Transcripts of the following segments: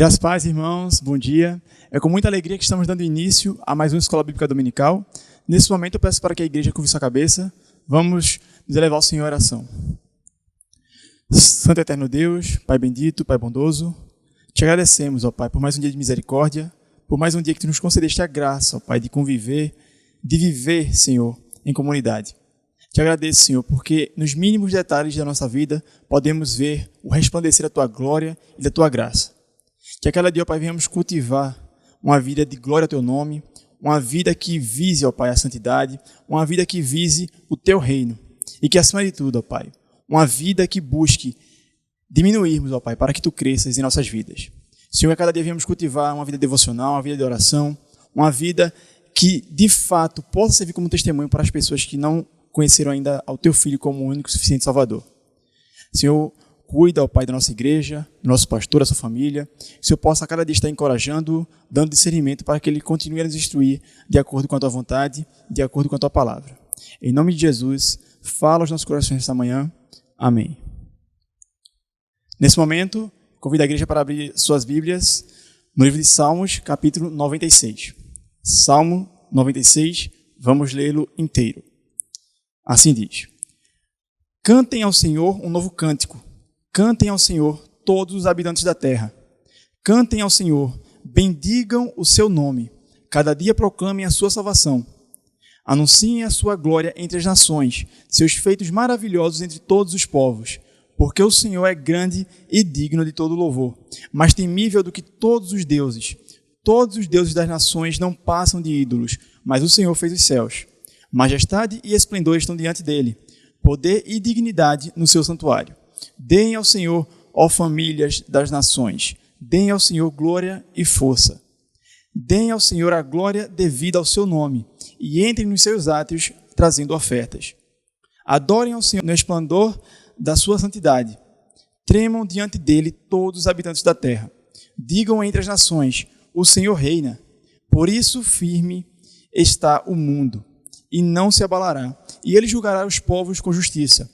Graças a paz, irmãos, bom dia. É com muita alegria que estamos dando início a mais uma Escola Bíblica Dominical. Nesse momento eu peço para que a igreja curve sua cabeça. Vamos nos elevar ao Senhor em oração. Santo Eterno Deus, Pai bendito, Pai bondoso, te agradecemos, ó Pai, por mais um dia de misericórdia, por mais um dia que tu nos concedeste a graça, ó Pai, de conviver, de viver, Senhor, em comunidade. Te agradeço, Senhor, porque nos mínimos detalhes da nossa vida podemos ver o resplandecer da tua glória e da tua graça. Que a cada dia, ó Pai, venhamos cultivar uma vida de glória ao teu nome, uma vida que vise, ó Pai, a santidade, uma vida que vise o teu reino. E que, acima de tudo, ó Pai, uma vida que busque diminuirmos, ó Pai, para que tu cresças em nossas vidas. Senhor, a cada dia venhamos cultivar uma vida devocional, uma vida de oração, uma vida que, de fato, possa servir como testemunho para as pessoas que não conheceram ainda ao teu Filho como o único e suficiente Salvador. Senhor, cuida, ó Pai, da nossa igreja, do nosso pastor, da sua família. Que o Senhor possa a cada dia estar encorajando, dando discernimento para que Ele continue a nos instruir de acordo com a tua vontade, de acordo com a tua palavra. Em nome de Jesus, fala aos nossos corações esta manhã. Amém. Nesse momento, convido a igreja para abrir suas Bíblias no livro de Salmos, capítulo 96. Salmo 96, vamos lê-lo inteiro. Assim diz: Cantem ao Senhor um novo cântico. Cantem ao Senhor todos os habitantes da terra. Cantem ao Senhor, bendigam o seu nome. Cada dia proclamem a sua salvação. Anunciem a sua glória entre as nações, seus feitos maravilhosos entre todos os povos. Porque o Senhor é grande e digno de todo louvor, mais temível do que todos os deuses. Todos os deuses das nações não passam de ídolos, mas o Senhor fez os céus. Majestade e esplendor estão diante dele, poder e dignidade no seu santuário. Deem ao Senhor, ó famílias das nações, deem ao Senhor glória e força. Deem ao Senhor a glória devida ao seu nome, e entrem nos seus átrios trazendo ofertas. Adorem ao Senhor no esplendor da sua santidade. Tremam diante dele todos os habitantes da terra. Digam entre as nações, o Senhor reina. Por isso firme está o mundo, e não se abalará, e ele julgará os povos com justiça.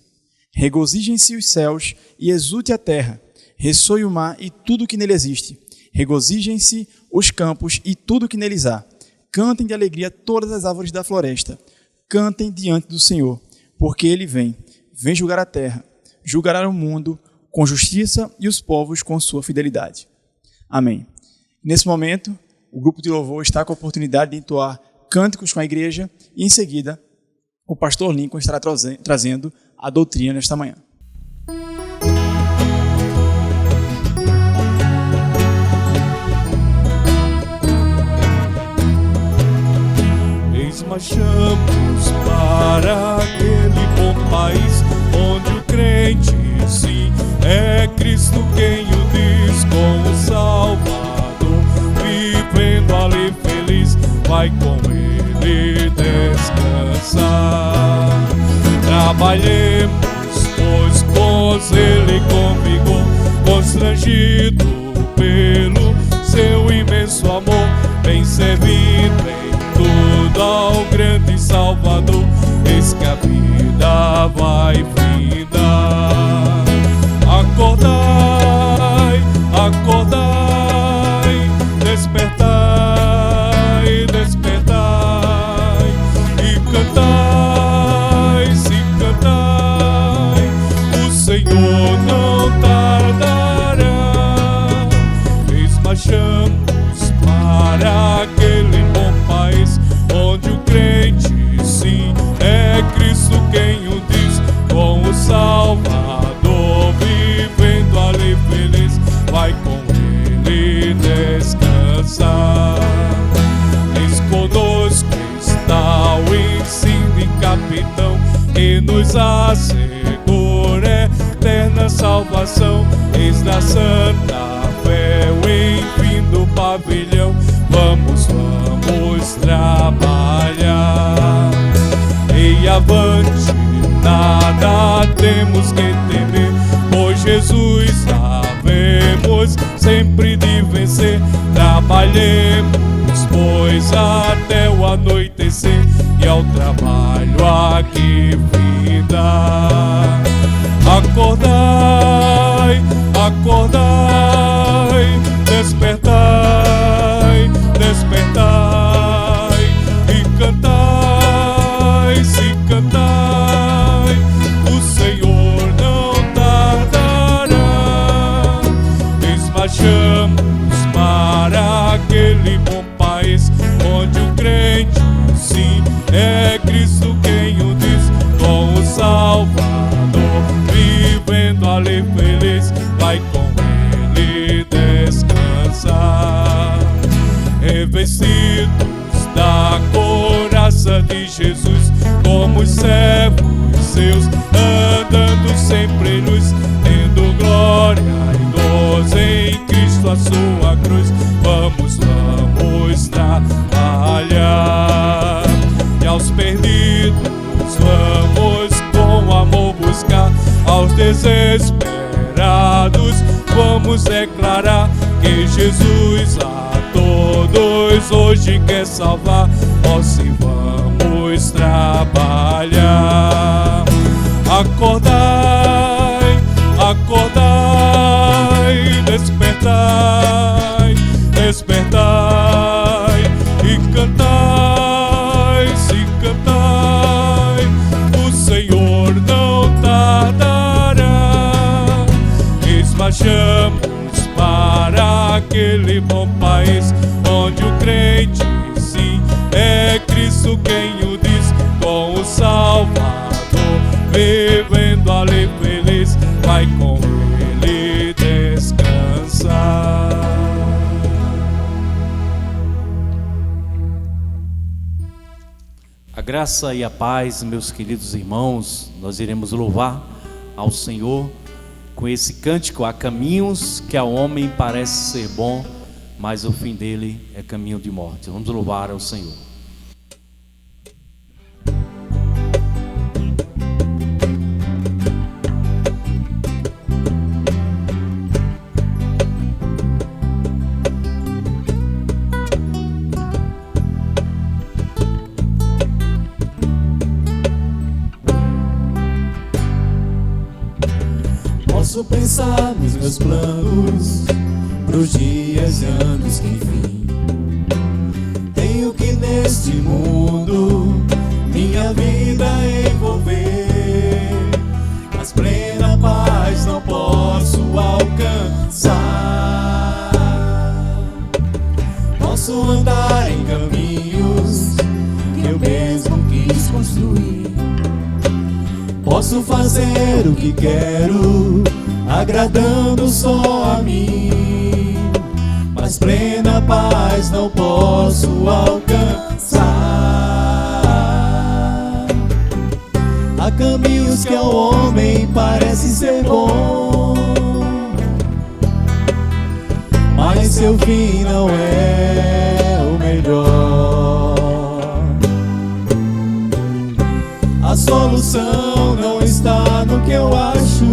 Regozijem-se os céus e exulte a terra, ressoe o mar e tudo que nele existe. Regozijem-se os campos e tudo que neles há. Cantem de alegria todas as árvores da floresta. Cantem diante do Senhor, porque ele vem julgar a terra, julgará o mundo com justiça e os povos com sua fidelidade. Amém. Nesse momento, o grupo de louvor está com a oportunidade de entoar cânticos com a igreja e, em seguida, o pastor Lincoln estará trazendo a doutrina nesta manhã. Eis marchamos para aquele bom país, onde o crente, sim, é Cristo quem o diz, com o Salvador, vivendo ali feliz, vai com ele descansar. Trabalhemos, pois com ele com vigor, constrangido pelo seu imenso amor, bem servindo em tudo ao grande Salvador, eis que a vida vai findar. Acordai, acordai, despertai, despertai, e cantai, se cantai, o Senhor não tardará. Eis marchamos para aquele bom país, onde o crente, sim, é Cristo quem o diz, com o Salvador, vivendo ali feliz, vai com ele descansar. Eis conosco está o insigne capitão, que nos assegura eterna salvação. Eis na santa fé o enfim do pavilhão, vamos trabalhar. E avante, nada temos que temer, pois Jesus sabemos sempre de vencer. Trabalhemos, pois até o anoitecer, e ao trabalho aqui findar. Acordai, acordai, despertai. seus, andando sempre em luz, tendo glória e gozo em Cristo a sua cruz. Vamos trabalhar, e aos perdidos vamos com amor buscar, aos desesperados vamos declarar que Jesus a todos hoje quer salvar. Ó, sim, vamos trabalhar. Acordai, acordai, despertai, despertai e cantai, se cantai, o Senhor não tardará. Marchamos para aquele bom país, onde o crente sim é Cristo quem o diz, com o Salvador vivendo ali feliz, vai com ele descansar. A graça e a paz, meus queridos irmãos, nós iremos louvar ao Senhor com esse cântico. Há caminhos que ao homem parece ser bom, mas o fim dele é caminho de morte. Vamos louvar ao Senhor. Posso pensar nos meus planos, pros dias e anos que vim. Tenho que neste mundo minha vida envolver, mas plena paz não posso alcançar. Posso andar em caminhos que eu mesmo quis construir, posso fazer o que quero, agradando só a mim, mas plena paz não posso alcançar. Há caminhos que ao homem parece ser bom, mas seu fim não é o melhor. A solução não está no que eu acho,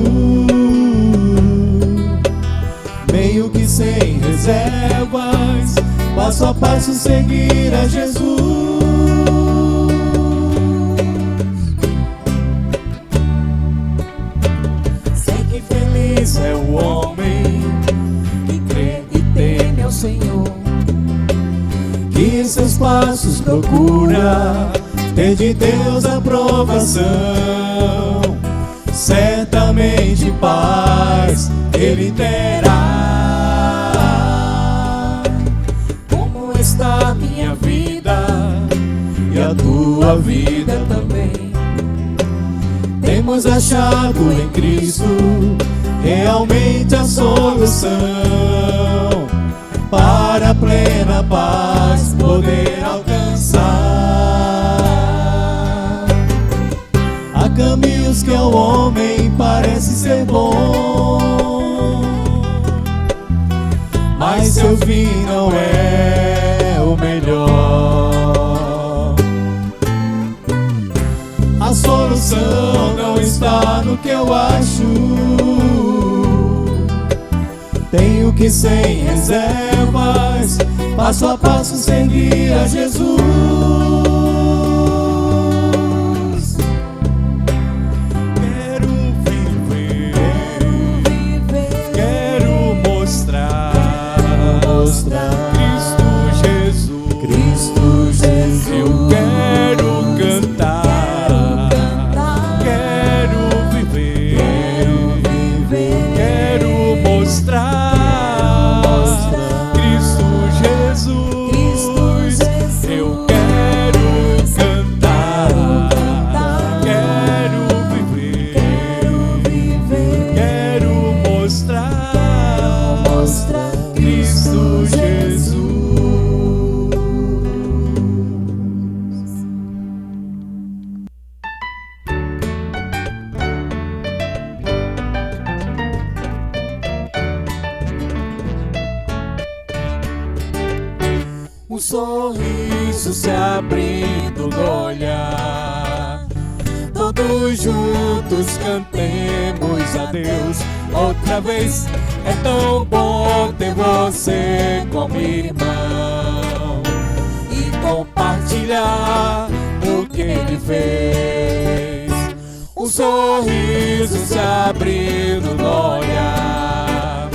meio que sem reservas, passo a passo seguir a Jesus. Sei que feliz é o homem que crê e teme ao Senhor, que em seus passos procura ter de Deus a aprovação. Certamente paz ele terá. Como está minha vida e a tua vida também? Temos achado em Cristo realmente a solução para a plena paz poder alcançar. Há caminhos que ao homem parece ser bom, mas seu fim não é o melhor. A solução não está no que eu acho, tenho que sem reservas, passo a passo seguir a Jesus. Eu quero sorriso se abrindo no olhar. Todos juntos cantemos a Deus outra vez. É tão bom ter você como irmão e compartilhar o que Ele fez. Um sorriso se abrindo no olhar.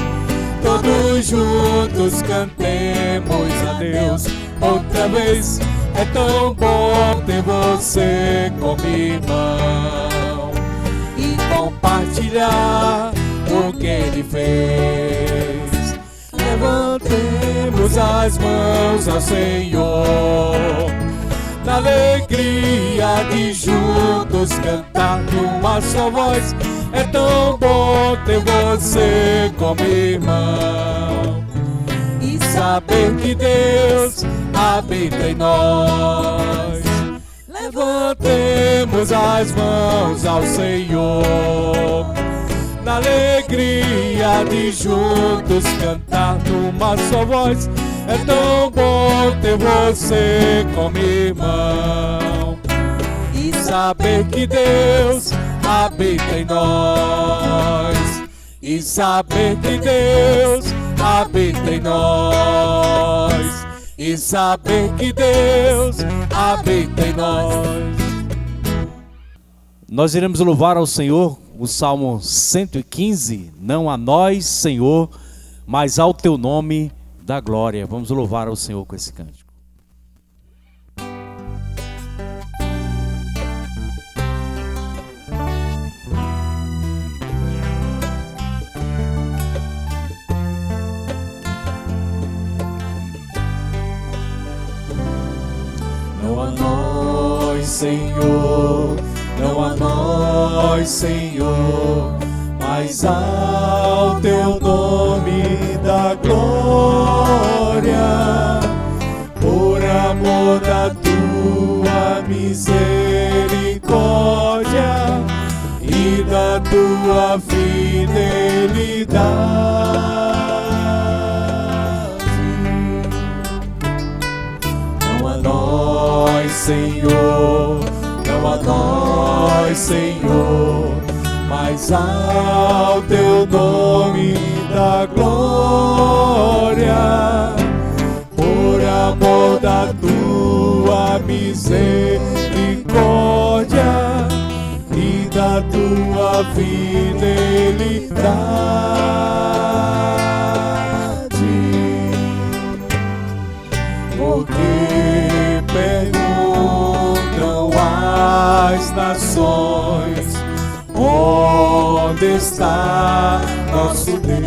Todos juntos cantemos a Deus outra vez. É tão bom ter você como irmão e compartilhar o que Ele fez. Levantemos as mãos ao Senhor, na alegria de juntos cantar numa só voz. É tão bom ter você como irmão e saber que Deus habita em nós. Levantemos as mãos ao Senhor, na alegria de juntos cantar numa só voz. É tão bom ter você como irmão e saber que Deus habita em nós. E saber que Deus habita em nós. E saber que Deus habita em nós. Nós iremos louvar ao Senhor o Salmo 115. Não a nós, Senhor, mas ao teu nome da glória. Vamos louvar ao Senhor com esse cântico. Não a nós, Senhor, não a nós, Senhor, mas ao teu nome da glória, por amor da tua misericórdia e da tua fidelidade. Não a nós, Senhor, não a nós, Senhor, mas ao teu nome da glória, por amor da tua misericórdia e da tua fidelidade. Porque perguntam as nações: onde está nosso Deus?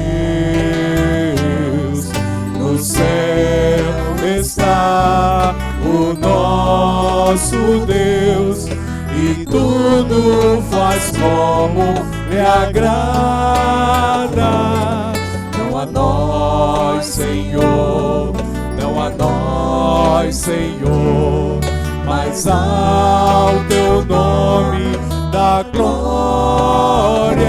No céu está o nosso Deus, e tudo faz como lhe agrada. Não a nós, Senhor, não a nós, Senhor, mas ao teu nome da glória,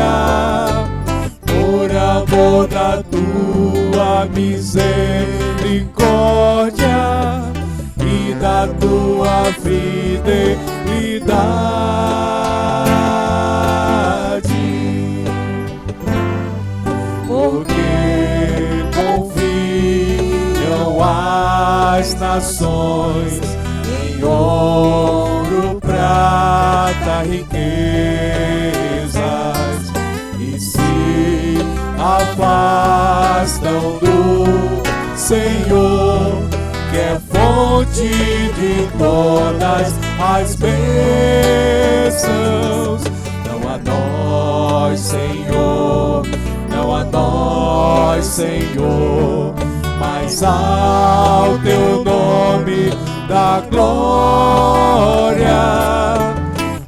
por amor da tua misericórdia e da tua fidelidade. Porque confiam as nações em ouro, prata, riquezas, e se afastam do Senhor, que é fonte de todas as bênçãos. Não a nós, Senhor, não a nós, Senhor, mas ao teu nome da glória,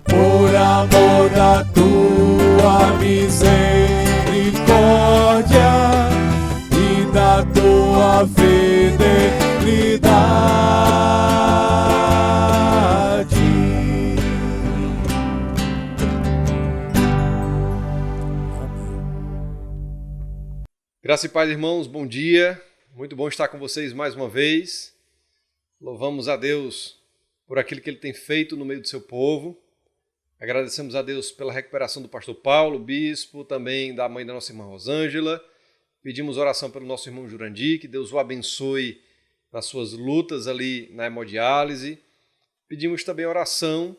por amor da tua misericórdia e da tua fidelidade. Graça e paz, irmãos, bom dia. Muito bom estar com vocês mais uma vez. Louvamos a Deus por aquilo que Ele tem feito no meio do seu povo. Agradecemos a Deus pela recuperação do pastor Paulo, bispo, também da mãe da nossa irmã Rosângela. Pedimos oração pelo nosso irmão Jurandir, que Deus o abençoe nas suas lutas ali na hemodiálise. Pedimos também oração,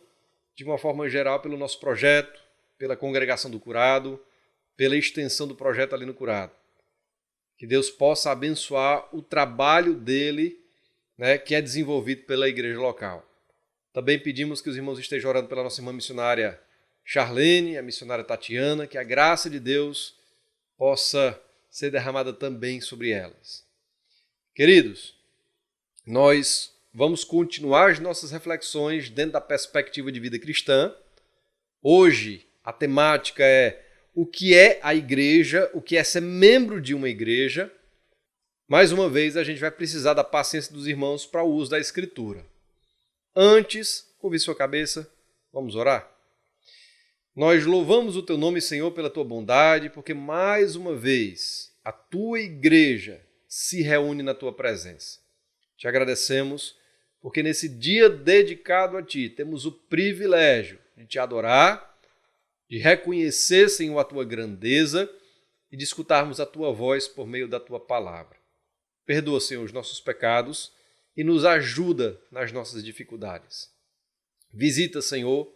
de uma forma geral, pelo nosso projeto, pela Congregação do Curado, pela extensão do projeto ali no Curado. Que Deus possa abençoar o trabalho dele, né, que é desenvolvido pela igreja local. Também pedimos que os irmãos estejam orando pela nossa irmã missionária Charlene, a missionária Tatiana, que a graça de Deus possa ser derramada também sobre elas. Queridos, nós vamos continuar as nossas reflexões dentro da perspectiva de vida cristã. Hoje, a temática é o que é a igreja, o que é ser membro de uma igreja. Mais uma vez, a gente vai precisar da paciência dos irmãos para o uso da Escritura. Antes, curve sua cabeça, vamos orar? Nós louvamos o Teu nome, Senhor, pela Tua bondade, porque mais uma vez a Tua igreja se reúne na Tua presença. Te agradecemos porque nesse dia dedicado a Ti temos o privilégio de Te adorar, de reconhecer, Senhor, a Tua grandeza e de escutarmos a Tua voz por meio da Tua palavra. Perdoa, Senhor, os nossos pecados e nos ajuda nas nossas dificuldades. Visita, Senhor,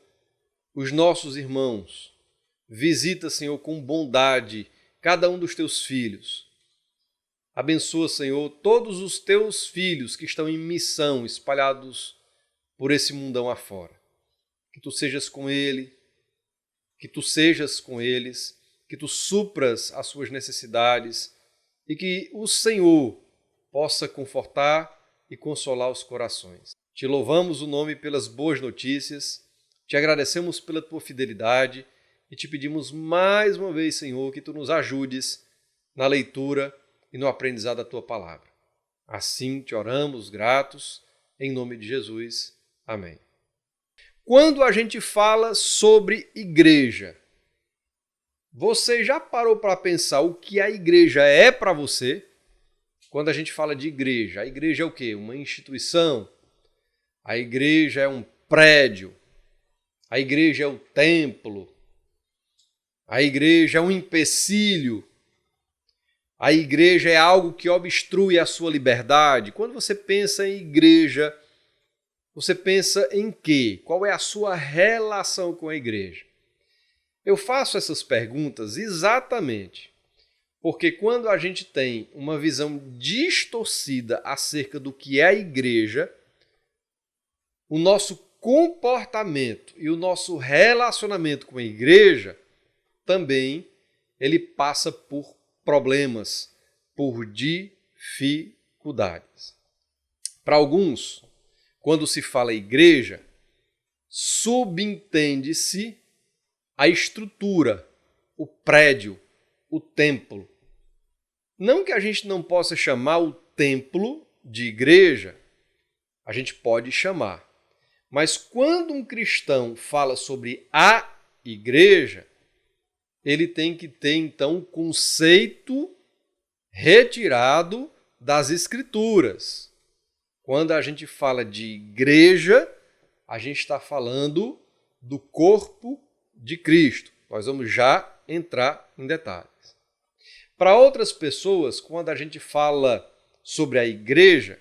os nossos irmãos. Visita, Senhor, com bondade cada um dos Teus filhos. Abençoa, Senhor, todos os Teus filhos que estão em missão, espalhados por esse mundão afora. Que Tu sejas com ele, que Tu sejas com eles, que Tu supras as suas necessidades e que o Senhor possa confortar e consolar os corações. Te louvamos o nome pelas boas notícias, te agradecemos pela Tua fidelidade e te pedimos mais uma vez, Senhor, que Tu nos ajudes na leitura e no aprendizado da Tua palavra. Assim te oramos gratos, em nome de Jesus. Amém. Quando a gente fala sobre igreja, você já parou para pensar o que a igreja é para você? Quando a gente fala de igreja, a igreja é o quê? Uma instituição. A igreja é um prédio. A igreja é o templo. A igreja é um empecilho. A igreja é algo que obstrui a sua liberdade. Quando você pensa em igreja, você pensa em quê? Qual é a sua relação com a igreja? Eu faço essas perguntas exatamente porque quando a gente tem uma visão distorcida acerca do que é a igreja, o nosso comportamento e o nosso relacionamento com a igreja também ele passa por problemas, por dificuldades. Para alguns, quando se fala igreja, subentende-se a estrutura, o prédio, o templo. Não que a gente não possa chamar o templo de igreja, a gente pode chamar. Mas quando um cristão fala sobre a igreja, ele tem que ter, então, um conceito retirado das Escrituras. Quando a gente fala de igreja, a gente está falando do corpo de Cristo. Nós vamos já entrar em detalhes. Para outras pessoas, quando a gente fala sobre a igreja,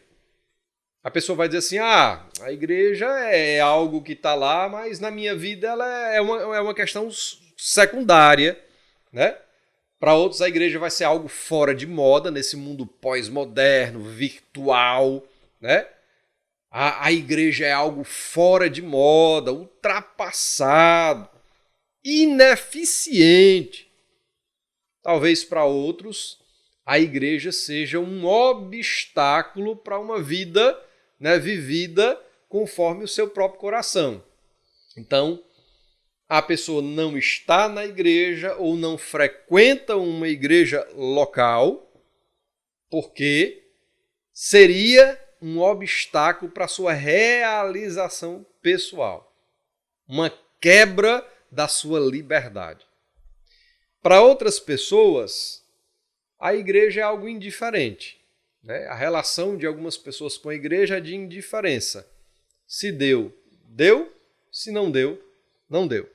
a pessoa vai dizer assim, a igreja é algo que está lá, mas na minha vida ela é uma questão secundária, né? Para outros, a igreja vai ser algo fora de moda, nesse mundo pós-moderno, virtual, né? A igreja é algo fora de moda, ultrapassado, ineficiente. Talvez para outros, a igreja seja um obstáculo para uma vida, né, vivida conforme o seu próprio coração. Então, a pessoa não está na igreja ou não frequenta uma igreja local porque seria um obstáculo para a sua realização pessoal, uma quebra da sua liberdade. Para outras pessoas, a igreja é algo indiferente. né? A relação de algumas pessoas com a igreja é de indiferença. Se deu, deu. Se não deu, não deu.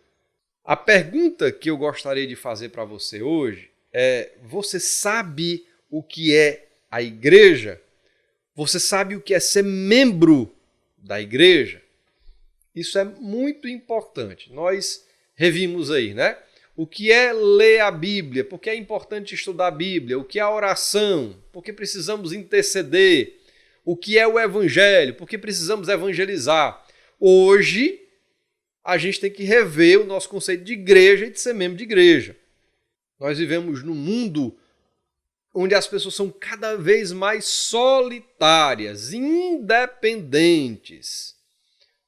A pergunta que eu gostaria de fazer para você hoje é: você sabe o que é a igreja? Você sabe o que é ser membro da igreja? Isso é muito importante. Nós revimos aí, né? O que é ler a Bíblia? Por que é importante estudar a Bíblia? O que é a oração? Por que precisamos interceder? O que é o evangelho? Por que precisamos evangelizar? Hoje, a gente tem que rever o nosso conceito de igreja e de ser membro de igreja. Nós vivemos num mundo onde as pessoas são cada vez mais solitárias, independentes,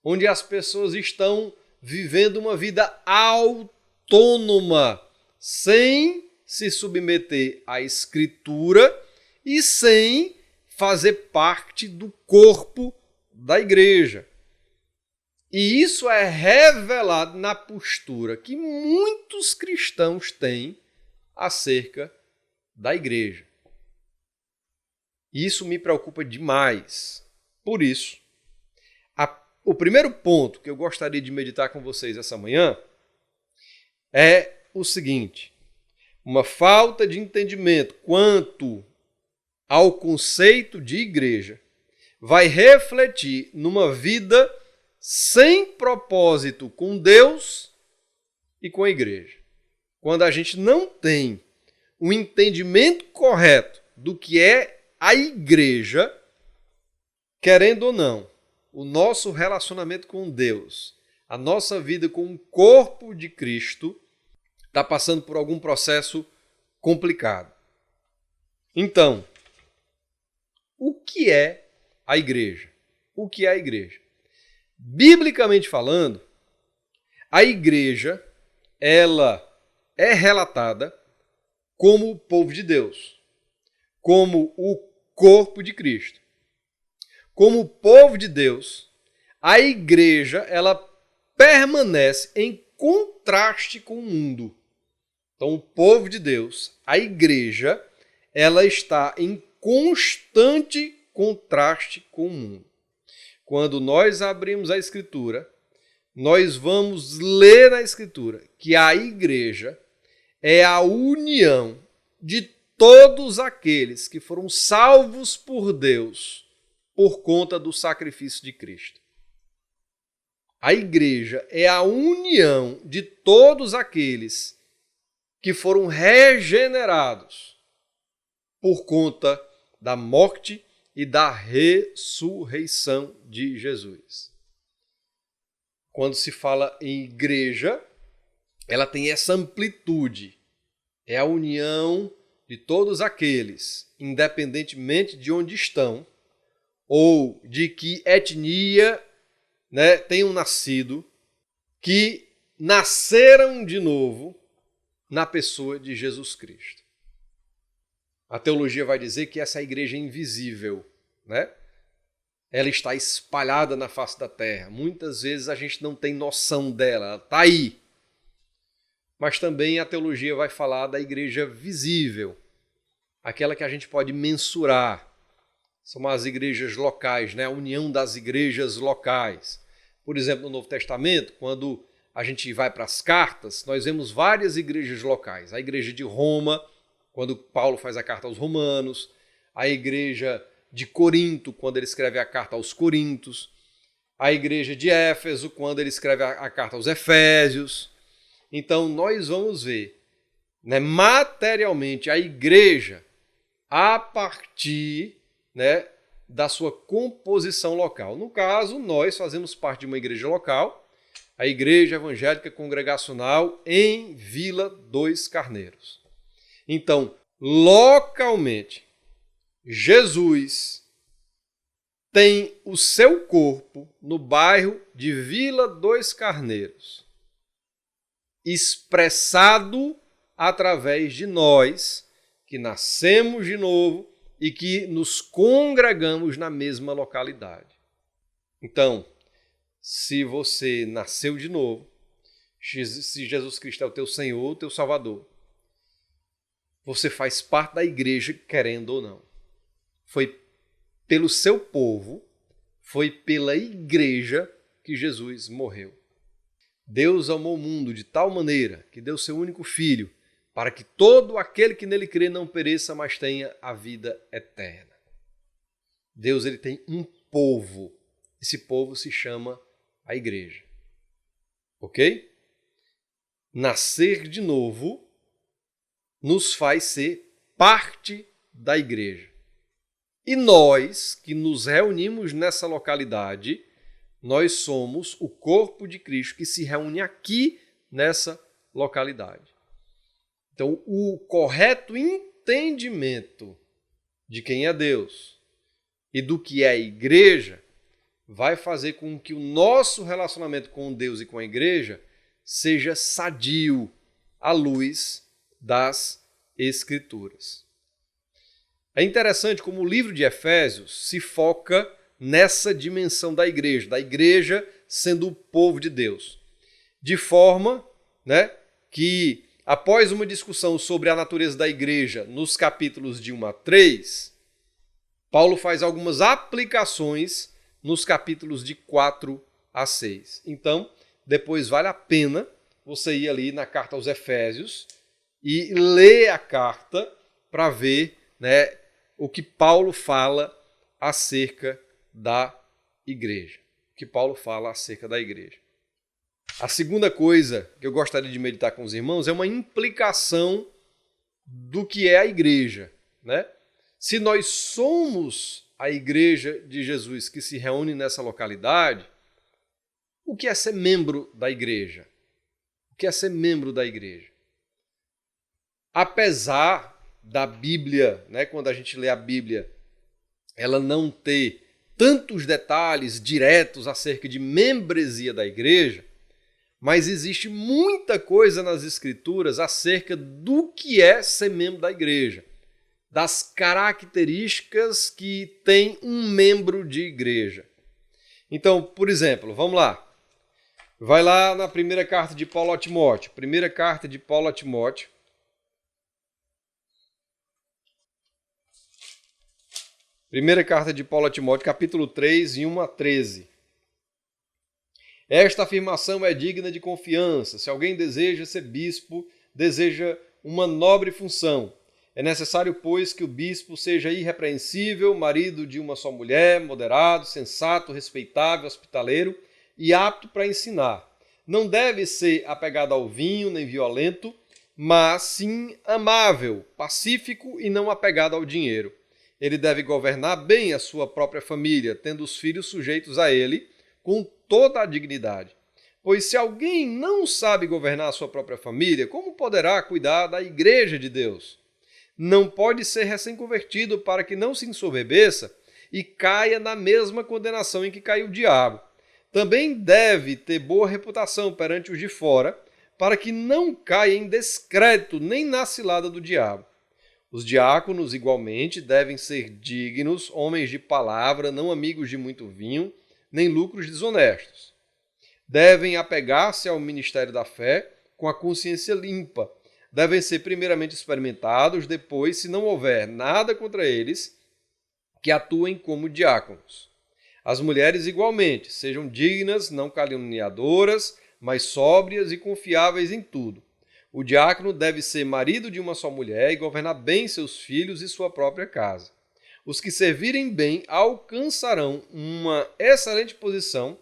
onde as pessoas estão vivendo uma vida autônoma, sem se submeter à Escritura e sem fazer parte do corpo da igreja. E isso é revelado na postura que muitos cristãos têm acerca da igreja. Isso me preocupa demais. Por isso, o primeiro ponto que eu gostaria de meditar com vocês essa manhã é o seguinte: uma falta de entendimento quanto ao conceito de igreja vai refletir numa vida sem propósito com Deus e com a igreja. Quando a gente não tem o entendimento correto do que é a igreja, querendo ou não, o nosso relacionamento com Deus, a nossa vida com o corpo de Cristo, está passando por algum processo complicado. Então, o que é a igreja? O que é a igreja? Biblicamente falando, a igreja, ela é relatada como o povo de Deus, como o corpo de Cristo. Como o povo de Deus, a igreja, ela permanece em contraste com o mundo. Então, o povo de Deus, a igreja, ela está em constante contraste com o mundo. Quando nós abrimos a Escritura, nós vamos ler na Escritura que a igreja é a união de todos aqueles que foram salvos por Deus por conta do sacrifício de Cristo. A igreja é a união de todos aqueles que foram regenerados por conta da morte e da ressurreição de Jesus. Quando se fala em igreja, ela tem essa amplitude. É a união de todos aqueles, independentemente de onde estão, ou de que etnia, né, tenham nascido, que nasceram de novo na pessoa de Jesus Cristo. A teologia vai dizer que essa igreja é invisível, né? Ela está espalhada na face da terra. Muitas vezes a gente não tem noção dela, ela está aí. Mas também a teologia vai falar da igreja visível, aquela que a gente pode mensurar. São as igrejas locais, né? A união das igrejas locais. Por exemplo, no Novo Testamento, quando a gente vai para as cartas, nós vemos várias igrejas locais. A igreja de Roma, quando Paulo faz a carta aos Romanos, a igreja de Corinto, quando ele escreve a carta aos Coríntios, a igreja de Éfeso, quando ele escreve a carta aos Efésios. Então, nós vamos ver, né, materialmente a igreja a partir, né, da sua composição local. No caso, nós fazemos parte de uma igreja local, a Igreja Evangélica Congregacional em Vila dos Carneiros. Então, localmente, Jesus tem o seu corpo no bairro de Vila dos Carneiros, expressado através de nós, que nascemos de novo e que nos congregamos na mesma localidade. Então, se você nasceu de novo, se Jesus Cristo é o teu Senhor, o teu Salvador, você faz parte da igreja, querendo ou não. foi pelo seu povo, foi pela igreja que Jesus morreu. Deus amou o mundo de tal maneira que deu seu único filho, para que todo aquele que nele crê não pereça, mas tenha a vida eterna. Deus ele tem um povo. Esse povo se chama a igreja. Ok? Nascer de novo nos faz ser parte da igreja. E nós que nos reunimos nessa localidade, nós somos o corpo de Cristo que se reúne aqui nessa localidade. Então, o correto entendimento de quem é Deus e do que é a igreja vai fazer com que o nosso relacionamento com Deus e com a igreja seja sadio à luz das Escrituras. É interessante como o livro de Efésios se foca nessa dimensão da igreja sendo o povo de Deus. De forma, que após uma discussão sobre a natureza da igreja nos capítulos de 1 a 3, Paulo faz algumas aplicações nos capítulos de 4 a 6. Então, depois vale a pena você ir ali na carta aos Efésios e ler a carta para ver, o que Paulo fala acerca da igreja. O que Paulo fala acerca da igreja. A segunda coisa que eu gostaria de meditar com os irmãos é uma implicação do que é a igreja. Se nós somos a igreja de Jesus que se reúne nessa localidade, o que é ser membro da igreja? O que é ser membro da igreja? Apesar da Bíblia, quando a gente lê a Bíblia, ela não ter tantos detalhes diretos acerca de membresia da igreja, mas existe muita coisa nas Escrituras acerca do que é ser membro da igreja, das características que tem um membro de igreja. Então, por exemplo, vamos lá. Vai lá na primeira carta de Paulo a Timóteo. Primeira carta de Paulo a Timóteo. Primeira carta de Paulo a Timóteo, capítulo 3, 1 a 13. Esta afirmação é digna de confiança. Se alguém deseja ser bispo, deseja uma nobre função. É necessário, pois, que o bispo seja irrepreensível, marido de uma só mulher, moderado, sensato, respeitável, hospitaleiro e apto para ensinar. Não deve ser apegado ao vinho, nem violento, mas sim amável, pacífico e não apegado ao dinheiro. Ele deve governar bem a sua própria família, tendo os filhos sujeitos a ele, com toda a dignidade. Pois se alguém não sabe governar a sua própria família, como poderá cuidar da igreja de Deus? Não pode ser recém-convertido para que não se ensoberbeça e caia na mesma condenação em que caiu o diabo. Também deve ter boa reputação perante os de fora, para que não caia em descrédito nem na cilada do diabo. Os diáconos, igualmente, devem ser dignos, homens de palavra, não amigos de muito vinho, nem lucros desonestos. Devem apegar-se ao ministério da fé com a consciência limpa. Devem ser primeiramente experimentados, depois, se não houver nada contra eles, que atuem como diáconos. As mulheres, igualmente, sejam dignas, não caluniadoras, mas sóbrias e confiáveis em tudo. O diácono deve ser marido de uma só mulher e governar bem seus filhos e sua própria casa. Os que servirem bem alcançarão uma excelente posição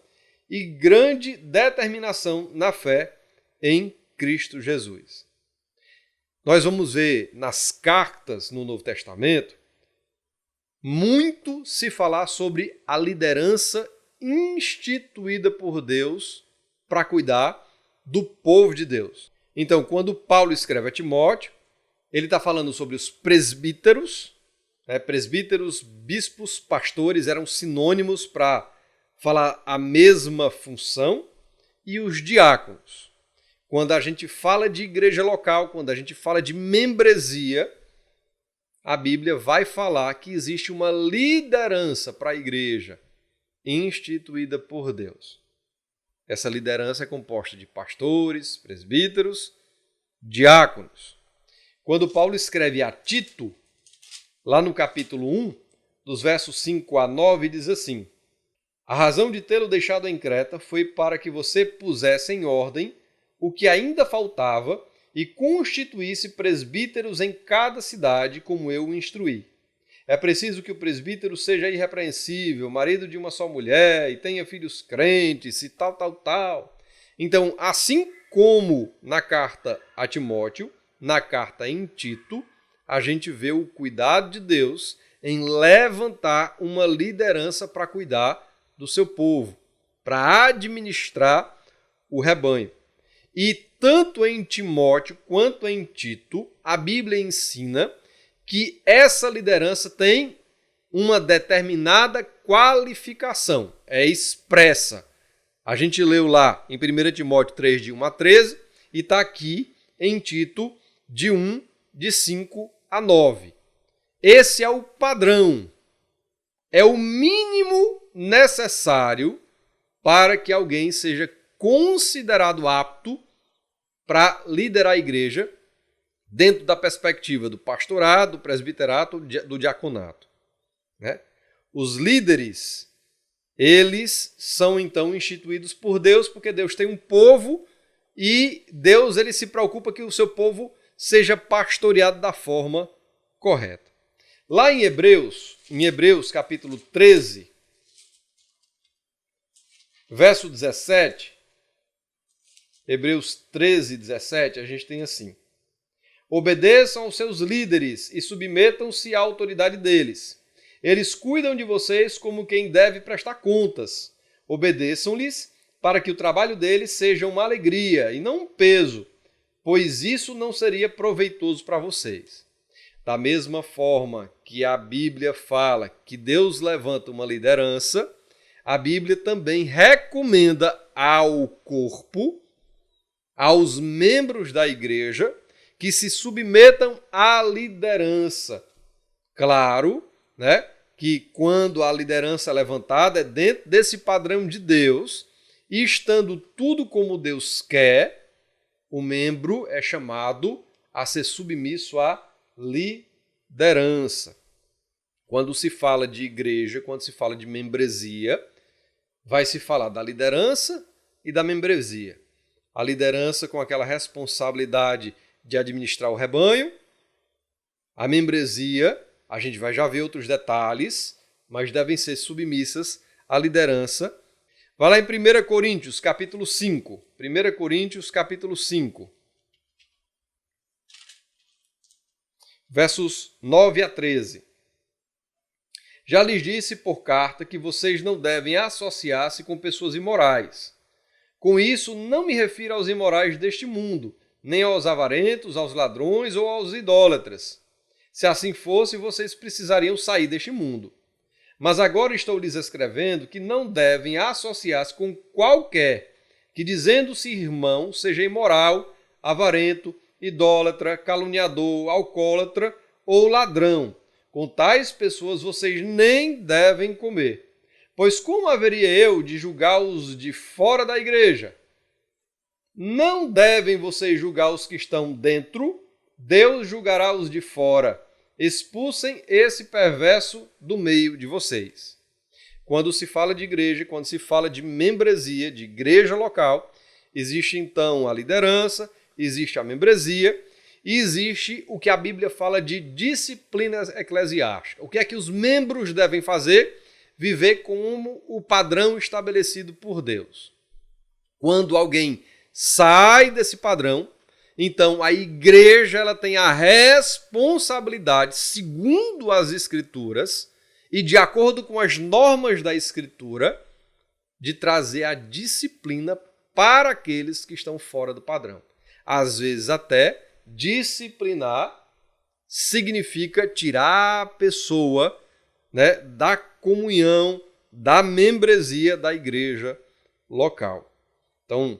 e grande determinação na fé em Cristo Jesus. Nós vamos ver nas cartas no Novo Testamento muito se falar sobre a liderança instituída por Deus para cuidar do povo de Deus. Então, quando Paulo escreve a Timóteo, ele está falando sobre os presbíteros. Presbíteros, bispos, pastores eram sinônimos para falar a mesma função, e os diáconos. Quando a gente fala de igreja local, quando a gente fala de membresia, a Bíblia vai falar que existe uma liderança para a igreja instituída por Deus. Essa liderança é composta de pastores, presbíteros, diáconos. Quando Paulo escreve a Tito, lá no capítulo 1, dos versos 5 a 9, diz assim: a razão de tê-lo deixado em Creta foi para que você pusesse em ordem o que ainda faltava e constituísse presbíteros em cada cidade, como eu o instruí. É preciso que o presbítero seja irrepreensível, marido de uma só mulher, e tenha filhos crentes, e tal. Então, assim como na carta a Timóteo, na carta em Tito, a gente vê o cuidado de Deus em levantar uma liderança para cuidar do seu povo, para administrar o rebanho. E tanto em Timóteo quanto em Tito, a Bíblia ensina que essa liderança tem uma determinada qualificação, é expressa. A gente leu lá em 1 Timóteo 3, de 1 a 13, e está aqui em Tito, de 5 a 9. Esse é o padrão, é o mínimo necessário para que alguém seja considerado apto para liderar a igreja dentro da perspectiva do pastorado, do presbiterato, do diaconato. Né? Os líderes, eles são então instituídos por Deus, porque Deus tem um povo e Deus ele se preocupa que o seu povo seja pastoreado da forma correta. Lá em Hebreus capítulo 13, verso 17, Hebreus 13, 17, a gente tem assim: obedeçam aos seus líderes e submetam-se à autoridade deles. Eles cuidam de vocês como quem deve prestar contas. Obedeçam-lhes para que o trabalho deles seja uma alegria e não um peso, pois isso não seria proveitoso para vocês. Da mesma forma que a Bíblia fala que Deus levanta uma liderança, a Bíblia também recomenda ao corpo, aos membros da igreja, que se submetam à liderança. Claro, né, que quando a liderança é levantada é dentro desse padrão de Deus, e estando tudo como Deus quer, o membro é chamado a ser submisso à liderança. Quando se fala de igreja, quando se fala de membresia, vai se falar da liderança e da membresia. A liderança com aquela responsabilidade de administrar o rebanho. A membresia, a gente vai já ver outros detalhes, mas devem ser submissas à liderança. Vai lá em 1 Coríntios, capítulo 5. 1 Coríntios, capítulo 5. Versos 9 a 13. Já lhes disse por carta que vocês não devem associar-se com pessoas imorais. Com isso, não me refiro aos imorais deste mundo, nem aos avarentos, aos ladrões ou aos idólatras. Se assim fosse, vocês precisariam sair deste mundo. Mas agora estou lhes escrevendo que não devem associar-se com qualquer que, dizendo-se irmão, seja imoral, avarento, idólatra, caluniador, alcoólatra ou ladrão. Com tais pessoas vocês nem devem comer. Pois como haveria eu de julgar os de fora da igreja? Não devem vocês julgar os que estão dentro, Deus julgará os de fora. Expulsem esse perverso do meio de vocês. Quando se fala de igreja, quando se fala de membresia, de igreja local, existe então a liderança, existe a membresia e existe o que a Bíblia fala de disciplina eclesiástica. O que é que os membros devem fazer? Viver como o padrão estabelecido por Deus. Quando alguém sai desse padrão, então a igreja ela tem a responsabilidade, segundo as Escrituras e de acordo com as normas da Escritura, de trazer a disciplina para aqueles que estão fora do padrão. Às vezes até disciplinar significa tirar a pessoa, né, da comunhão, da membresia da igreja local. Então,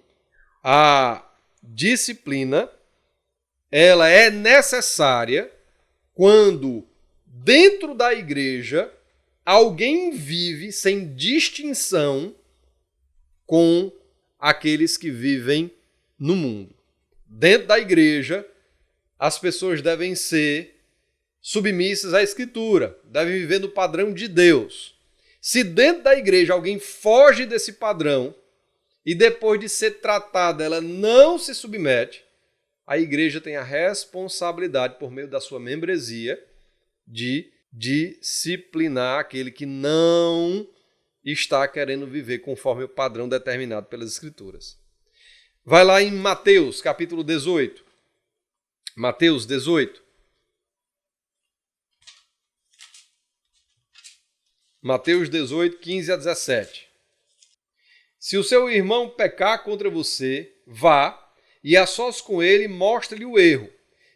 a disciplina ela é necessária quando dentro da igreja alguém vive sem distinção com aqueles que vivem no mundo. Dentro da igreja, as pessoas devem ser submissas à Escritura, devem viver no padrão de Deus. Se dentro da igreja alguém foge desse padrão e depois de ser tratada ela não se submete, a igreja tem a responsabilidade, por meio da sua membresia, de disciplinar aquele que não está querendo viver conforme o padrão determinado pelas Escrituras. Vai lá em Mateus, capítulo 18. Mateus 18. Mateus 18, 15 a 17. Se o seu irmão pecar contra você, vá e a sós com ele mostre-lhe o erro.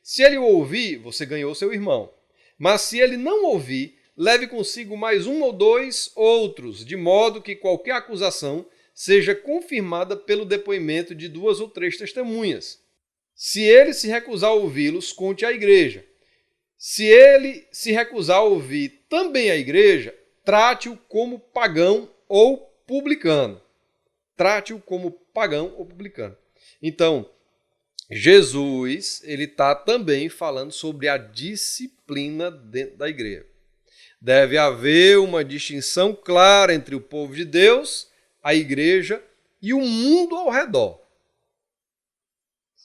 Se ele o ouvir, você ganhou seu irmão. Mas se ele não ouvir, leve consigo mais um ou dois outros, de modo que qualquer acusação seja confirmada pelo depoimento de 2 ou 3 testemunhas. Se ele se recusar a ouvi-los, conte à igreja. Se ele se recusar a ouvir também a igreja, trate-o como pagão ou publicano. Trate-o como pagão ou publicano. Então, Jesus, ele está também falando sobre a disciplina dentro da igreja. Deve haver uma distinção clara entre o povo de Deus, a igreja e o mundo ao redor.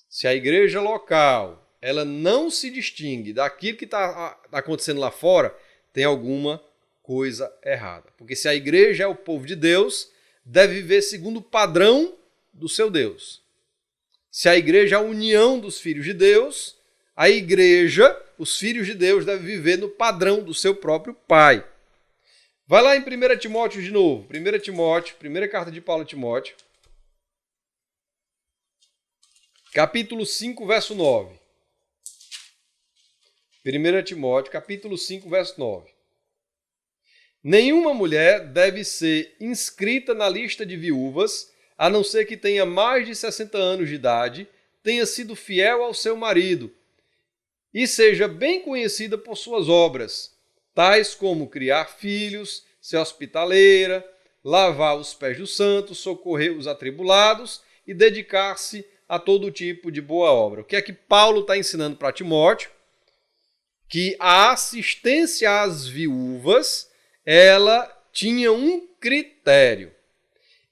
Se a igreja local ela não se distingue daquilo que está acontecendo lá fora, tem alguma coisa errada. Porque se a igreja é o povo de Deus, deve viver segundo o padrão do seu Deus. Se a igreja é a união dos filhos de Deus, a igreja, os filhos de Deus, devem viver no padrão do seu próprio Pai. Vai lá em 1 Timóteo de novo. 1 Timóteo, primeira carta de Paulo a Timóteo. Capítulo 5, verso 9. 1 Timóteo, capítulo 5, verso 9. Nenhuma mulher deve ser inscrita na lista de viúvas, a não ser que tenha mais de 60 anos de idade, tenha sido fiel ao seu marido e seja bem conhecida por suas obras, tais como criar filhos, ser hospitaleira, lavar os pés dos santos, socorrer os atribulados e dedicar-se a todo tipo de boa obra. O que é que Paulo está ensinando para Timóteo? Que a assistência às viúvas, ela tinha um critério.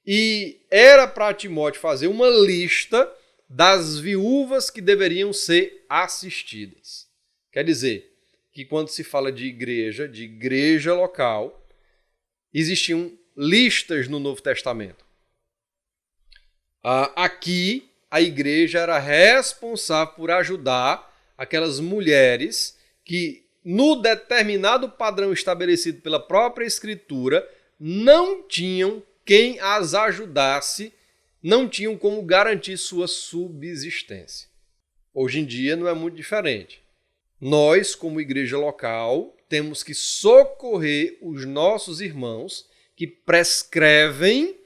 E era para Timóteo fazer uma lista das viúvas que deveriam ser assistidas. Quer dizer, que quando se fala de igreja local, existiam listas no Novo Testamento. Aqui, a igreja era responsável por ajudar aquelas mulheres que, no determinado padrão estabelecido pela própria Escritura, não tinham quem as ajudasse, não tinham como garantir sua subsistência. Hoje em dia não é muito diferente. Nós, como igreja local, temos que socorrer os nossos irmãos que prescrevem,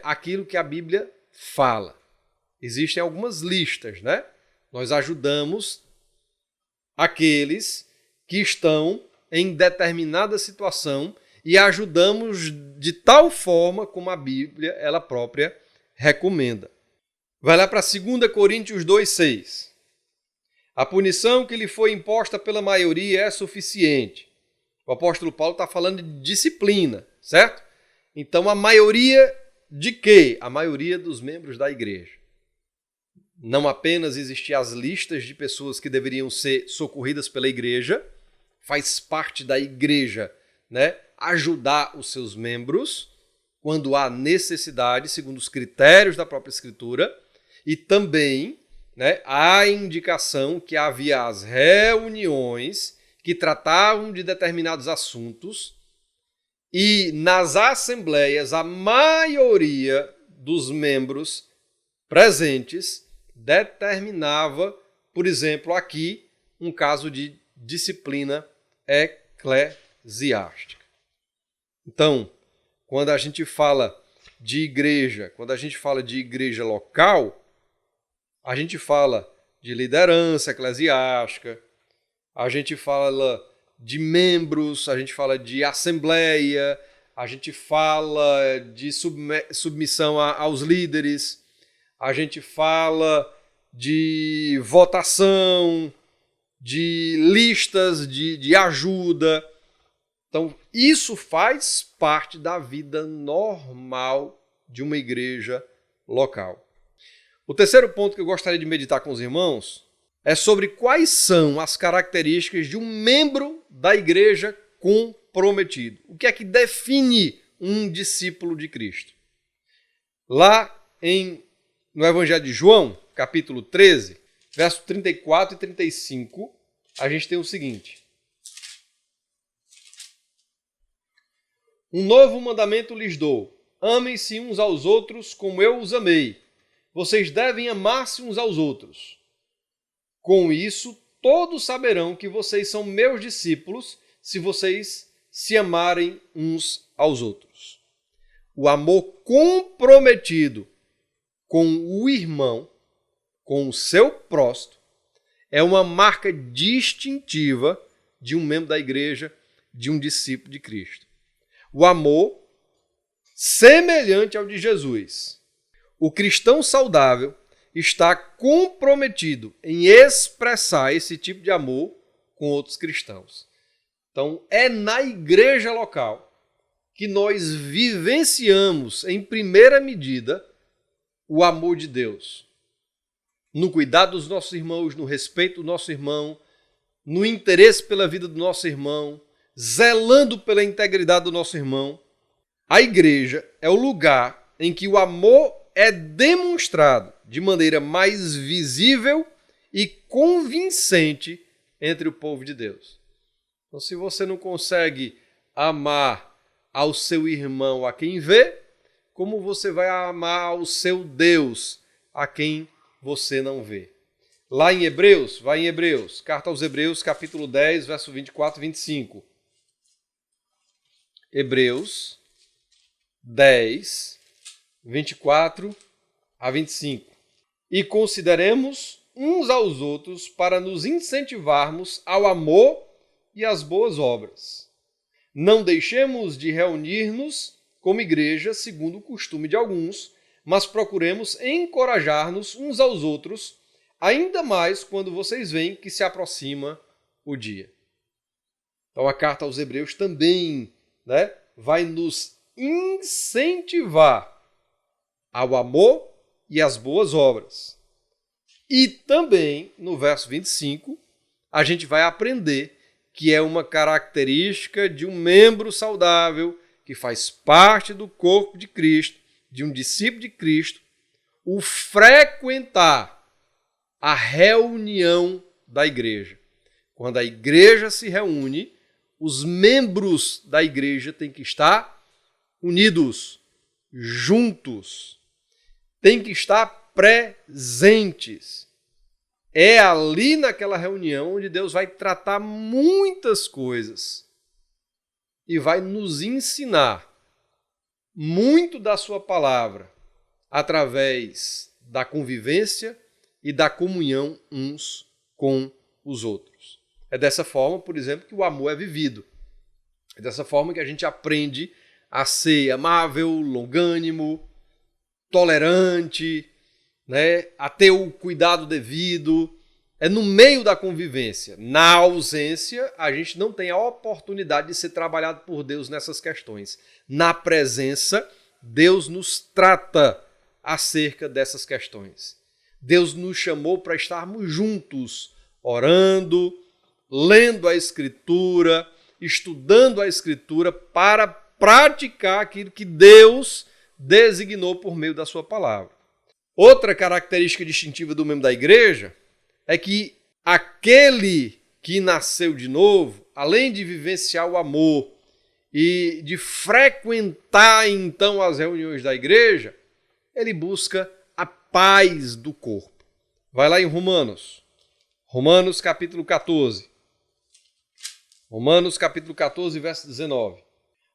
aquilo que a Bíblia fala. Existem algumas listas, Nós ajudamos aqueles que estão em determinada situação e ajudamos de tal forma como a Bíblia, ela própria, recomenda. Vai lá para 2 Coríntios 2,6. A punição que lhe foi imposta pela maioria é suficiente. O apóstolo Paulo está falando de disciplina, certo? Então, a maioria de quê? A maioria dos membros da igreja. Não apenas existiam as listas de pessoas que deveriam ser socorridas pela igreja, faz parte da igreja, ajudar os seus membros quando há necessidade, segundo os critérios da própria Escritura, e também há a indicação que havia as reuniões que tratavam de determinados assuntos e nas assembleias a maioria dos membros presentes determinava, por exemplo, aqui um caso de disciplina eclesiástica. Então, quando a gente fala de igreja, quando a gente fala de igreja local, a gente fala de liderança eclesiástica, a gente fala de membros, a gente fala de assembleia, a gente fala de submissão aos líderes, a gente fala de votação, de listas de ajuda. Então, isso faz parte da vida normal de uma igreja local. O terceiro ponto que eu gostaria de meditar com os irmãos é sobre quais são as características de um membro da igreja comprometido. O que é que define um discípulo de Cristo? Lá no Evangelho de João, capítulo 13, versos 34 e 35, a gente tem o seguinte: um novo mandamento lhes dou: amem-se uns aos outros como eu os amei. Vocês devem amar-se uns aos outros. Com isso, todos saberão que vocês são meus discípulos se vocês se amarem uns aos outros. O amor comprometido com o irmão, com o seu próximo, é uma marca distintiva de um membro da igreja, de um discípulo de Cristo. O amor semelhante ao de Jesus. O cristão saudável está comprometido em expressar esse tipo de amor com outros cristãos. Então, é na igreja local que nós vivenciamos, em primeira medida, o amor de Deus. No cuidado dos nossos irmãos, no respeito do nosso irmão, no interesse pela vida do nosso irmão, zelando pela integridade do nosso irmão. A igreja é o lugar em que o amor é demonstrado de maneira mais visível e convincente entre o povo de Deus. Então, se você não consegue amar ao seu irmão a quem vê, como você vai amar ao seu Deus a quem você não vê? Lá em Hebreus, vai em Hebreus, carta aos Hebreus, capítulo 10, verso 24 e 25. Hebreus 10, 24 a 25. E consideremos uns aos outros para nos incentivarmos ao amor e às boas obras. Não deixemos de reunir-nos como igreja, segundo o costume de alguns, mas procuremos encorajar-nos uns aos outros, ainda mais quando vocês veem que se aproxima o dia. Então a carta aos Hebreus também, vai nos incentivar ao amor e às boas obras. E também, no verso 25, a gente vai aprender que é uma característica de um membro saudável que faz parte do corpo de Cristo, de um discípulo de Cristo, o frequentar a reunião da igreja. Quando a igreja se reúne, os membros da igreja têm que estar unidos, juntos, têm que estar presentes. É ali naquela reunião onde Deus vai tratar muitas coisas e vai nos ensinar muito da sua palavra através da convivência e da comunhão uns com os outros. É dessa forma, por exemplo, que o amor é vivido. É dessa forma que a gente aprende a ser amável, longânimo, tolerante, a ter o cuidado devido. É no meio da convivência. Na ausência, a gente não tem a oportunidade de ser trabalhado por Deus nessas questões. Na presença, Deus nos trata acerca dessas questões. Deus nos chamou para estarmos juntos, orando, lendo a Escritura, estudando a Escritura para praticar aquilo que Deus designou por meio da sua palavra. Outra característica distintiva do membro da igreja é que aquele que nasceu de novo, além de vivenciar o amor e de frequentar então as reuniões da igreja, ele busca a paz do corpo. Vai lá em Romanos capítulo 14. Romanos capítulo 14, verso 19.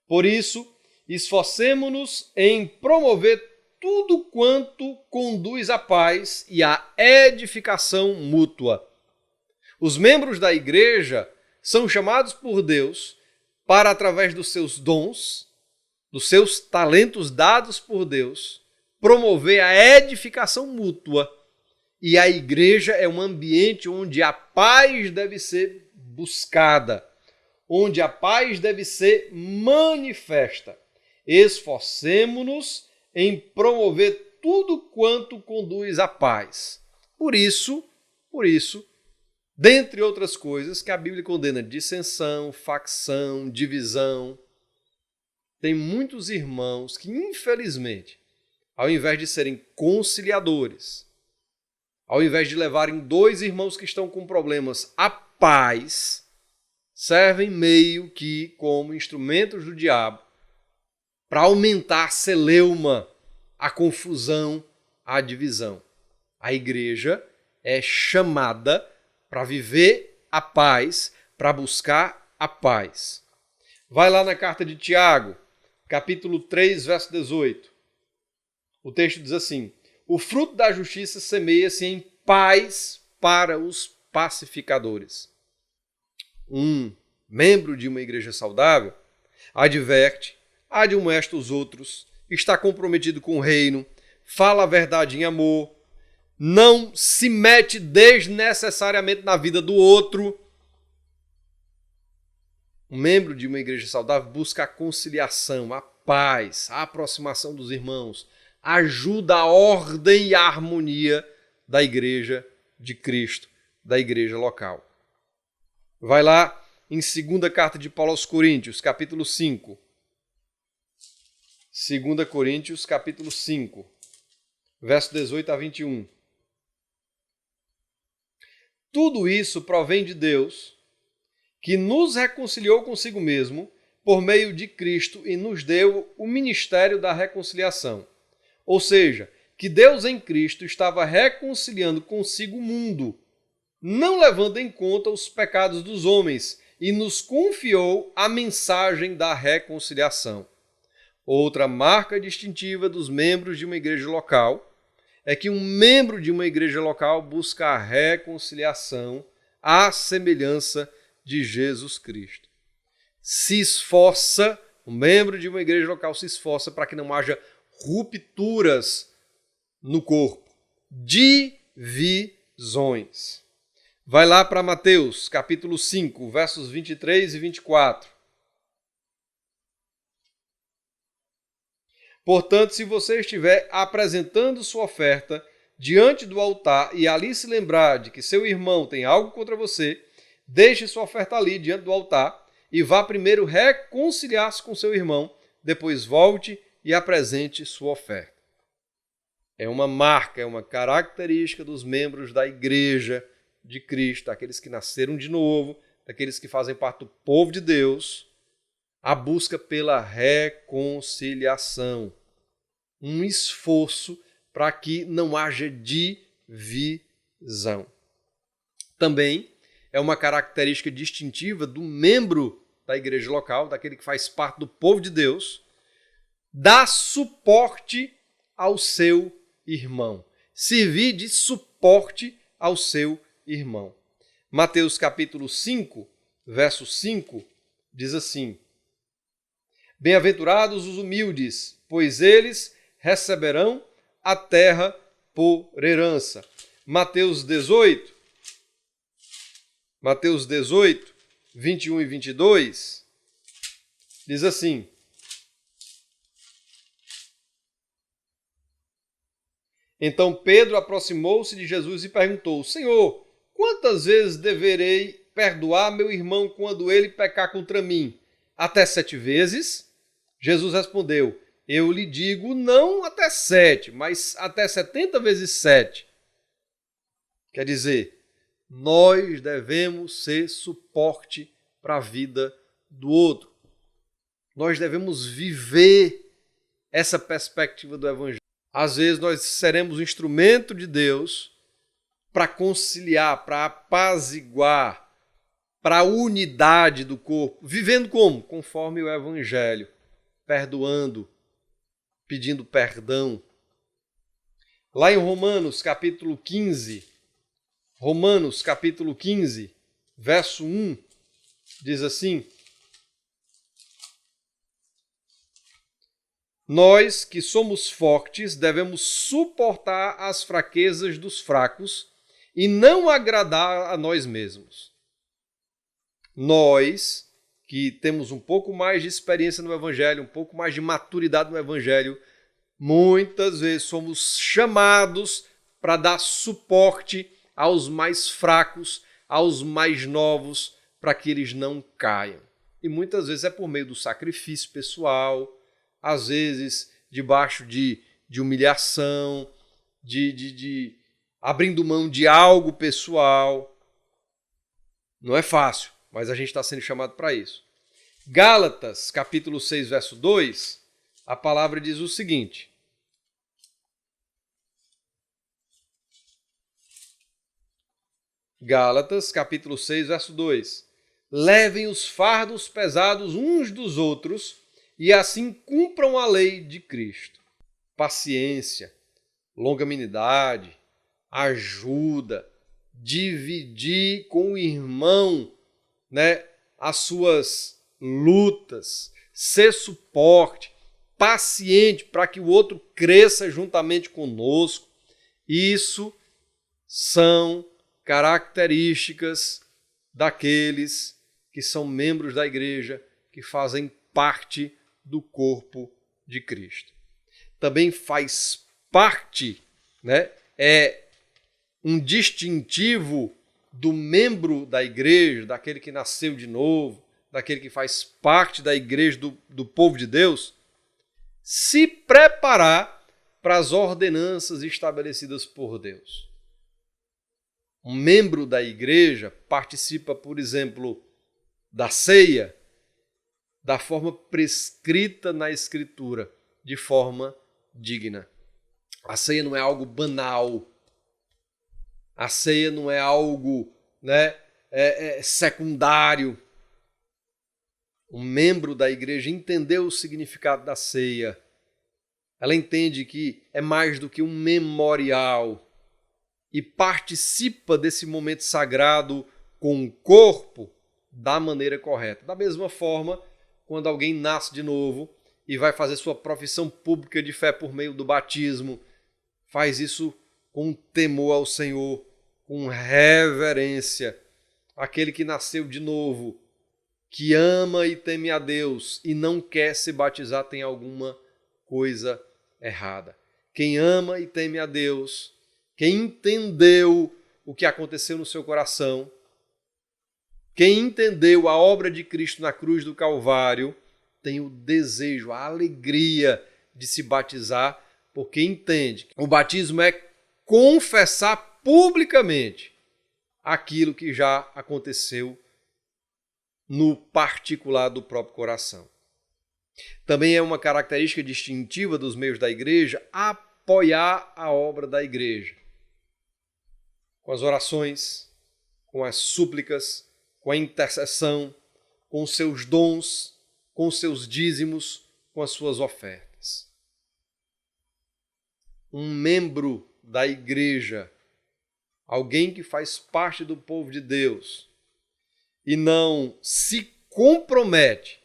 Por isso, esforcemo-nos em promover tudo quanto conduz à paz e à edificação mútua. Os membros da igreja são chamados por Deus para, através dos seus dons, dos seus talentos dados por Deus, promover a edificação mútua E a igreja é um ambiente onde a paz deve ser buscada, onde a paz deve ser manifesta. Esforcemo-nos em promover tudo quanto conduz à paz. Por isso, dentre outras coisas, que a Bíblia condena dissensão, facção, divisão. Tem muitos irmãos que, infelizmente, ao invés de serem conciliadores, ao invés de levarem dois irmãos que estão com problemas à paz, servem meio que como instrumentos do diabo para aumentar a celeuma, a confusão, a divisão. A igreja é chamada para viver a paz, para buscar a paz. Vai lá na carta de Tiago, capítulo 3, verso 18. O texto diz assim: o fruto da justiça semeia-se em paz para os pacificadores. Um membro de uma igreja saudável adverte, admoesta os outros, está comprometido com o reino, fala a verdade em amor, não se mete desnecessariamente na vida do outro. Um membro de uma igreja saudável busca a conciliação, a paz, a aproximação dos irmãos, ajuda a ordem e a harmonia da igreja de Cristo, da igreja local. Vai lá em 2ª carta de Paulo aos Coríntios, capítulo 5. 2 Coríntios, capítulo 5, verso 18 a 21. Tudo isso provém de Deus, que nos reconciliou consigo mesmo por meio de Cristo e nos deu o ministério da reconciliação. Ou seja, que Deus em Cristo estava reconciliando consigo o mundo, não levando em conta os pecados dos homens, e nos confiou a mensagem da reconciliação. Outra marca distintiva dos membros de uma igreja local é que um membro de uma igreja local busca a reconciliação à semelhança de Jesus Cristo. Se esforça, um membro de uma igreja local se esforça para que não haja rupturas no corpo, divisões. Vai lá para Mateus, capítulo 5, versos 23 e 24. Portanto, se você estiver apresentando sua oferta diante do altar e ali se lembrar de que seu irmão tem algo contra você, deixe sua oferta ali diante do altar e vá primeiro reconciliar-se com seu irmão, depois volte e apresente sua oferta. É uma marca, é uma característica dos membros da igreja de Cristo, daqueles que nasceram de novo, daqueles que fazem parte do povo de Deus, a busca pela reconciliação. Um esforço para que não haja divisão. Também é uma característica distintiva do membro da igreja local, daquele que faz parte do povo de Deus, dar suporte ao seu irmão. Servir de suporte ao seu irmão. Mateus capítulo 5, verso 5, diz assim: bem-aventurados os humildes, pois eles receberão a terra por herança. Mateus 18, 21 e 22, diz assim: então Pedro aproximou-se de Jesus e perguntou: Senhor, quantas vezes deverei perdoar meu irmão quando ele pecar contra mim? Até 7 vezes? Jesus respondeu: eu lhe digo, não até 7, mas até 70 vezes 7. Quer dizer, nós devemos ser suporte para a vida do outro. Nós devemos viver essa perspectiva do Evangelho. Às vezes nós seremos um instrumento de Deus para conciliar, para apaziguar, para a unidade do corpo. Vivendo como? Conforme o Evangelho. Perdoando, pedindo perdão. Lá em Romanos capítulo 15, verso 1, diz assim: nós que somos fortes devemos suportar as fraquezas dos fracos e não agradar a nós mesmos. Nós que temos um pouco mais de experiência no Evangelho, um pouco mais de maturidade no Evangelho, muitas vezes somos chamados para dar suporte aos mais fracos, aos mais novos, para que eles não caiam. E muitas vezes é por meio do sacrifício pessoal, às vezes debaixo de humilhação, de abrindo mão de algo pessoal. Não é fácil, mas a gente está sendo chamado para isso. Gálatas, capítulo 6, verso 2, a palavra diz o seguinte: Gálatas, capítulo 6, verso 2. Levem os fardos pesados uns dos outros e assim cumpram a lei de Cristo. Paciência, longanimidade, ajuda, dividir com o irmão, as suas lutas, ser suporte, paciente para que o outro cresça juntamente conosco. Isso são características daqueles que são membros da igreja, que fazem parte do corpo de Cristo. Também faz parte, é um distintivo do membro da igreja, daquele que nasceu de novo, daquele que faz parte da igreja do povo de Deus, se preparar para as ordenanças estabelecidas por Deus. Um membro da igreja participa, por exemplo, da ceia, da forma prescrita na Escritura, de forma digna. A ceia não é algo banal. A ceia não é algo secundário. Um membro da igreja entendeu o significado da ceia. Ela entende que é mais do que um memorial e participa desse momento sagrado com o corpo da maneira correta. Da mesma forma, quando alguém nasce de novo e vai fazer sua profissão pública de fé por meio do batismo, faz isso com temor ao Senhor, com reverência. Aquele que nasceu de novo, que ama e teme a Deus e não quer se batizar, tem alguma coisa errada. Quem ama e teme a Deus, quem entendeu o que aconteceu no seu coração, quem entendeu a obra de Cristo na cruz do Calvário, tem o desejo, a alegria de se batizar, porque entende que o batismo é confessar publicamente aquilo que já aconteceu no particular do próprio coração. Também é uma característica distintiva dos meios da igreja apoiar a obra da igreja, com as orações, com as súplicas, com a intercessão, com os seus dons, com os seus dízimos, com as suas ofertas. Um membro da igreja, alguém que faz parte do povo de Deus e não se compromete,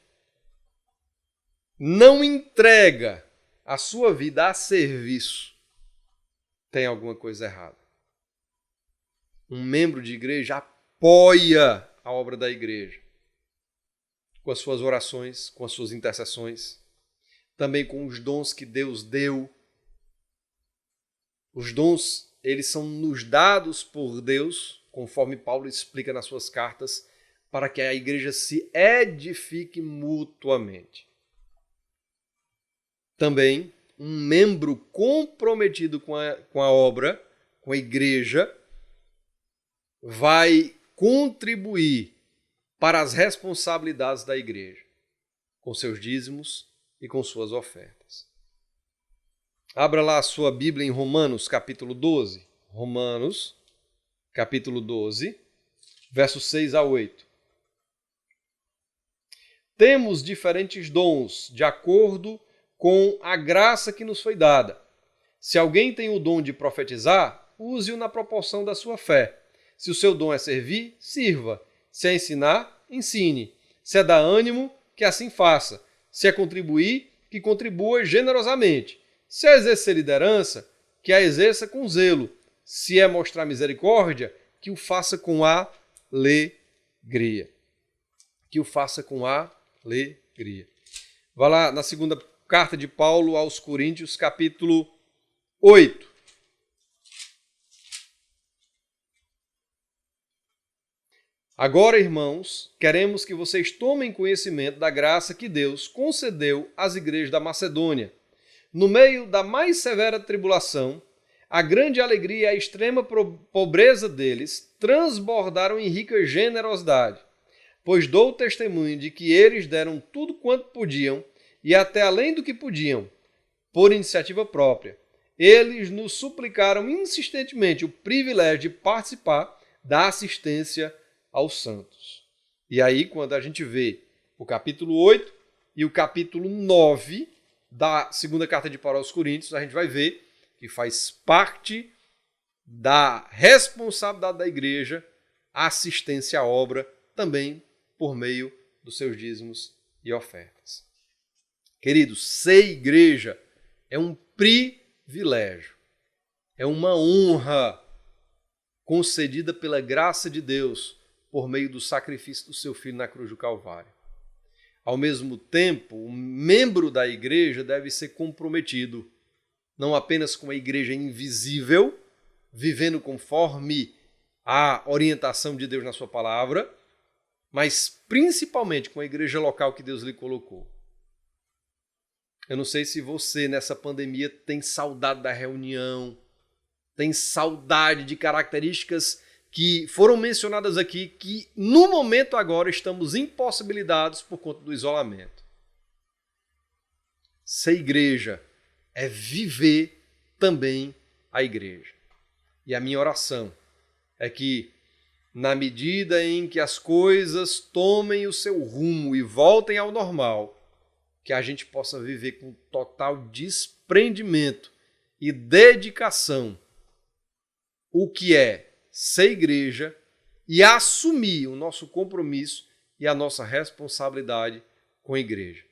não entrega a sua vida a serviço, tem alguma coisa errada. Um membro de igreja apoia a obra da igreja com as suas orações, com as suas intercessões, também com os dons que Deus deu. Os dons, eles são nos dados por Deus, conforme Paulo explica nas suas cartas, para que a igreja se edifique mutuamente. Também, um membro comprometido com a obra, com a igreja, vai contribuir para as responsabilidades da igreja, com seus dízimos e com suas ofertas. Abra lá a sua Bíblia em Romanos, capítulo 12. Romanos, capítulo 12, versos 6 a 8. Temos diferentes dons, de acordo com a graça que nos foi dada. Se alguém tem o dom de profetizar, use-o na proporção da sua fé. Se o seu dom é servir, sirva. Se é ensinar, ensine. Se é dar ânimo, que assim faça. Se é contribuir, que que contribua generosamente. Se é exercer liderança, que a exerça com zelo. Se é mostrar misericórdia, que o faça com alegria. Que o faça com alegria. Vá lá na segunda carta de Paulo aos Coríntios, capítulo 8. Agora, irmãos, queremos que vocês tomem conhecimento da graça que Deus concedeu às igrejas da Macedônia. No meio da mais severa tribulação, a grande alegria e a extrema pobreza deles transbordaram em rica generosidade, pois dou testemunho de que eles deram tudo quanto podiam e até além do que podiam, por iniciativa própria. Eles nos suplicaram insistentemente o privilégio de participar da assistência aos santos. E aí, quando a gente vê o capítulo 8 e o capítulo 9 da segunda carta de Paulo aos Coríntios, a gente vai ver que faz parte da responsabilidade da igreja a assistência à obra, também por meio dos seus dízimos e ofertas. Queridos, ser igreja é um privilégio, é uma honra concedida pela graça de Deus por meio do sacrifício do seu Filho na cruz do Calvário. Ao mesmo tempo, o membro da igreja deve ser comprometido não apenas com a igreja invisível, vivendo conforme a orientação de Deus na sua palavra, mas principalmente com a igreja local que Deus lhe colocou. Eu não sei se você, nessa pandemia, tem saudade da reunião, tem saudade de características que foram mencionadas aqui, que no momento agora estamos impossibilitados por conta do isolamento. Ser igreja é viver também a igreja. E a minha oração é que, na medida em que as coisas tomem o seu rumo e voltem ao normal, que a gente possa viver com total desprendimento e dedicação o que é ser igreja e assumir o nosso compromisso e a nossa responsabilidade com a igreja,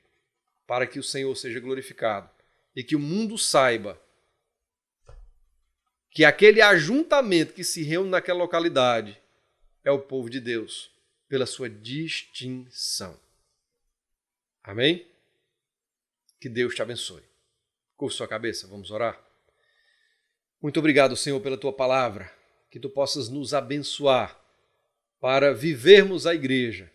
para que o Senhor seja glorificado e que o mundo saiba que aquele ajuntamento que se reúne naquela localidade é o povo de Deus, pela sua distinção. Amém? Que Deus te abençoe. Curva sua cabeça, vamos orar? Muito obrigado, Senhor, pela tua palavra, que tu possas nos abençoar para vivermos a igreja,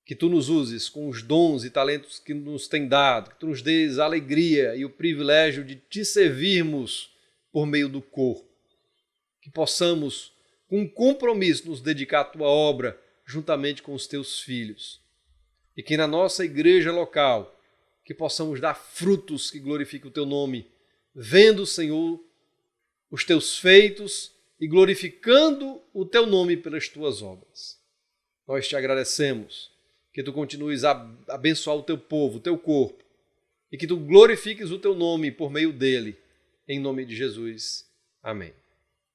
que tu nos uses com os dons e talentos que nos tem dado, que tu nos dês a alegria e o privilégio de te servirmos por meio do corpo, que possamos, com compromisso, nos dedicar à tua obra juntamente com os teus filhos, e que na nossa igreja local, que possamos dar frutos que glorifiquem o teu nome, vendo, Senhor, os teus feitos e glorificando o teu nome pelas tuas obras. Nós te agradecemos que tu continues a abençoar o teu povo, o teu corpo, e que tu glorifiques o teu nome por meio dele, em nome de Jesus. Amém.